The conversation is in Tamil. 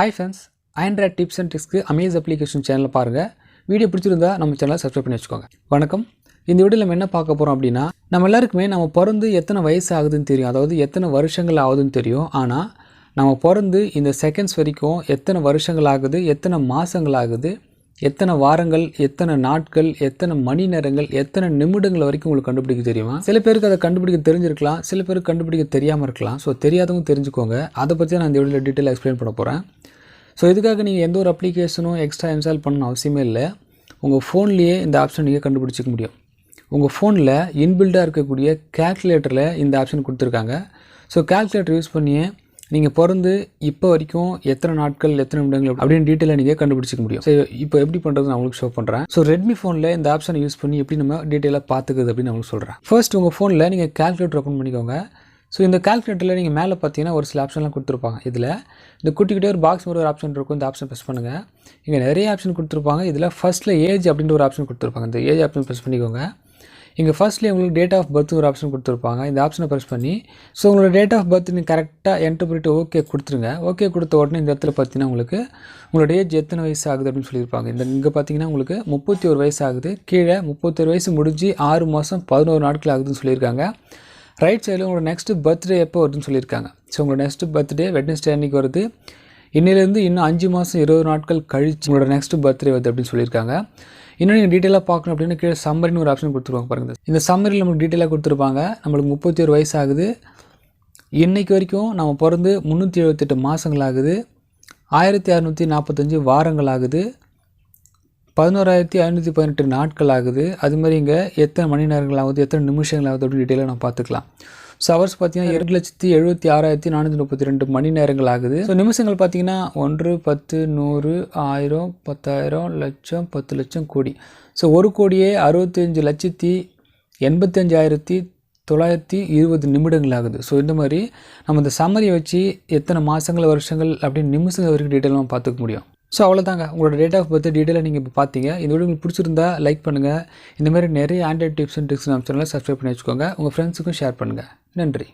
Hi friends, Android tips and tricks Amaze application channel பாருங்க. வீடியோ பிடிச்சிருந்தா நம்ம சேனலை சப்ஸ்கிரைப் பண்ணி வச்சுக்கோங்க. வணக்கம். இந்த வீடியோல நம்ம என்ன பார்க்க போறோம் அப்படினா, நம்ம எல்லாருக்குமே நம்ம பிறந்து எத்தனை வயசு ஆகுதுன்னு தெரியும். அதாவது எத்தனை வருஷங்கள் ஆகுதுன்னு தெரியும். ஆனா நம்ம பிறந்து இந்த செகண்ட்ஸ் வரைக்கும் எத்தனை வருஷங்கள் ஆகுது, எத்தனை மாசங்கள் ஆகுது, எத்தனை வாரங்கள், எத்தனை நாட்கள், எத்தனை மணி நேரங்கள், எத்தனை நிமிடங்கள் வரைக்கும் உங்களுக்கு கண்டுபிடிக்க தெரியுமா? சில பேருக்கு அதை கண்டுபிடிக்க தெரிஞ்சிருக்கலாம், சில பேருக்கு கண்டுபிடிக்க தெரியாமல் இருக்கலாம். ஸோ தெரியாதவங்க தெரிஞ்சுக்கோங்க. அதை பற்றி நான் இந்த வீடியோவில் டீட்டெயிலாக எக்ஸ்பிளைன் பண்ண போகிறேன். ஸோ இதுக்காக நீங்கள் எந்த ஒரு அப்ளிகேஷனும் எக்ஸ்ட்ரா இன்ஸ்டால் பண்ணணும் அவசியமே இல்லை. உங்கள் ஃபோன்லேயே இந்த ஆப்ஷன் நீங்கள் கண்டுபிடிச்சிக்க முடியும். உங்கள் ஃபோனில் இன்பில்டாக இருக்கக்கூடிய கேல்குலேட்டரில் இந்த ஆப்ஷன் கொடுத்துருக்காங்க. ஸோ கேல்குலேட்டர் யூஸ் பண்ணியே நீங்கள் பிறந்து இப்போ வரைக்கும் எத்தனை நாட்கள், எத்தனை நிமிடங்கள் அப்படின்னு டீட்டெயிலாக நீங்கள் கண்டுபிடிச்சிக்க முடியும். ஸோ இப்போ எப்படி பண்ணுறது நான் உங்களுக்கு ஷோ பண்ணுறேன். ஸோ ரெட்மி ஃபோனில் இந்த ஆப்ஷனை யூஸ் பண்ணி எப்படி நம்ம டீட்டெயிலாக பார்த்துக்குது அப்படின்னு நான் உங்களுக்கு சொல்கிறேன். ஃபர்ஸ்ட் உங்கள் ஃபோனில் நீங்கள் கேல்குலேட்டர் ஓப்பன் பண்ணிக்கோங்க. ஸோ இந்த கேல்குலேட்டரில் நீங்கள் மேலே பார்த்தீங்கன்னா ஒரு சில ஆப்ஷன்லாம் கொடுத்துருப்பாங்க. இதில் இந்த குட்டிக்கிட்டே ஒரு பாக்ஸ் ஒரு ஆப்ஷன் இருக்கும். இந்த ஆப்ஷன் ப்ரெஸ் பண்ணுங்கள். இங்கே நிறைய ஆப்ஷன் கொடுத்துருப்பாங்க. இதில் ஃபர்ஸ்ட்டில் ஏஜ் அப்படின்ற ஒரு ஆப்ஷன் கொடுத்துருப்பாங்க. இந்த ஏஜ் ஆப்ஷன் ப்ரெஸ் பண்ணிக்கோங்க. இங்கே ஃபர்ஸ்ட்லேயே உங்களுக்கு டேட் ஆஃப் பர்த் ஒரு ஆப்ஷன் கொடுத்துருப்பாங்க. இந்த ஆப்ஷனை ப்ரெஸ் பண்ணி ஸோ உங்களோட டேட் ஆஃப் பர்த் நீங்கள் கரெக்டாக என்ட்ரு பண்ணிட்டு ஓகே கொடுத்துருங்க. ஓகே கொடுத்த உடனே இந்த இடத்துல பார்த்தீங்கன்னா உங்களுக்கு உங்களோட ஏஜ் எத்தனை வயசு ஆகுது அப்படின்னு சொல்லியிருப்பாங்க. இங்கே பார்த்தீங்கன்னா உங்களுக்கு 31 வயசு ஆகுது. கீழே 31 வயசு முடிஞ்சு 6 மாதம் 11 நாட்கள் ஆகுதுன்னு சொல்லியிருக்காங்க. ரைட் சைடில் உங்களோட நெக்ஸ்ட்டு பர்த்டே எப்போ வருதுன்னு சொல்லியிருக்காங்க. ஸோ உங்களோட நெக்ஸ்ட்டு பர்த்டே வெட்னஸ்டே அன்றைக்கி வருது. இன்னிலேருந்து இன்னும் 5 மாதம் 20 நாட்கள் கழிச்சு உங்களோட நெக்ஸ்ட்டு பர்த்டே வருது அப்படின்னு சொல்லியிருக்காங்க. இன்னும் நீங்கள் டீட்டெயிலாக பார்க்கணும் அப்படின்னா கீழே சம்மரின்னு ஒரு ஆப்ஷன் கொடுத்துருவாங்க பாருங்கள். இந்த சம்மரியில் நம்மளுக்கு டீட்டெயிலாக கொடுத்துருப்பாங்க. நம்மளுக்கு 31 வயசு ஆகுது. இன்றைக்கு வரைக்கும் நம்ம பிறந்து 378 மாதங்கள் ஆகுது. 1645 வாரங்கள் ஆகுது. 11,518 நாட்கள் ஆகுது. அதுமாதிரி இங்கே எத்தனை மணி நேரங்கள் ஆகுது, எத்தனை நிமிஷங்கள் ஆகுது அப்படின்னு டீட்டெயிலாக நம்ம பார்த்துக்கலாம். ஸோ ஹவர்ஸ் பார்த்தீங்கன்னா 2,76,432 மணி நேரங்கள் ஆகுது. ஸோ நிமிஷங்கள் பார்த்தீங்கன்னா 1, 10, 100, 1000, 10,000, லட்சம், 10 லட்சம், கோடி. ஸோ 1,65,85,920 நிமிடங்கள் ஆகுது. ஸோ இந்த மாதிரி நம்ம இந்த சம்மரியை வச்சு எத்தனை மாதங்கள், வருஷங்கள் அப்படின்னு நிமிஷங்கள் வரைக்கும் டீட்டெயிலாக நம்ம பார்த்துக்க முடியும். ஸோ அவ்வளோதாங்க. உங்களோட டேட் ஆஃப் பர்த் டீட்டெயிலாக நீங்கள் இப்போ பார்த்தீங்க. இந்த வீடியோ உங்களுக்கு பிடிச்சிருந்தா லைக் பண்ணுங்கள். இந்த மாதிரி நிறைய ஆண்ட்ராய்ட் டிப்ஸ் அண்ட் ட்ரிக்ஸ் நம்ம சேனலை சப்ஸ்கிரைப் பண்ணி வச்சுக்கோங்க. உங்கள் ஃப்ரெண்ட்ஸுக்கும் ஷேர் பண்ணுங்கள். நன்றி.